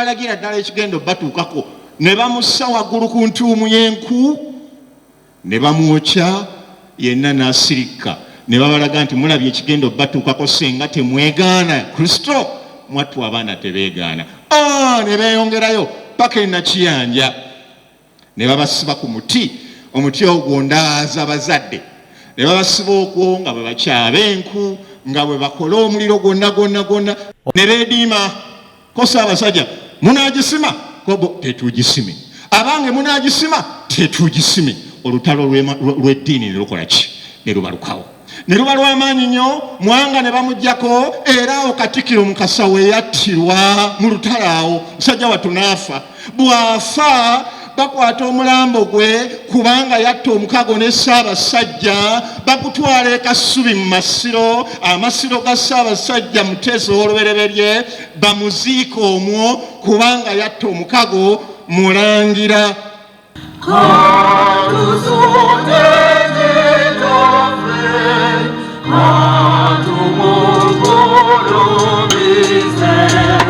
balagira ddala ekigendo batuukako ne bamussa waggulu ku ntuumu y'enku ne bamwokya yenna n'asirika ne babalaga nti mulabye ekigendo batuukako senga temwegaana Kristo mwattu abaana tebeegaana. Ne beeyongerayo paka e Nakiyanja ne babasiba ku muti, omuti ogwo ndaaza abazadde ne babasiba okwo nga bwe bakyaba enku nga bwe bakola omuliro gwonna ne beediima kosa abasajja munaagisima kobo tetugisime, abange munaagisima tetugisime. Olutalo lw'eddiini ne lukola ki? Ne lubalukawo ne luba lw'amaanyi nnyo. Mwanga ne bamuggyako era awo Katikkiro Mukasa we yattirwa mu lutalo awo. Musajja wattu n'afa. Bw'afa bakwata omulambo gwe kubanga yatta omukago ne Ssaabasajja bakutwala e Kasubi mu masiro, amasiro ga Ssaabasajja Muteesa ow'olubereberye, bamuziika omwo kubanga yatta omukago Mulangira.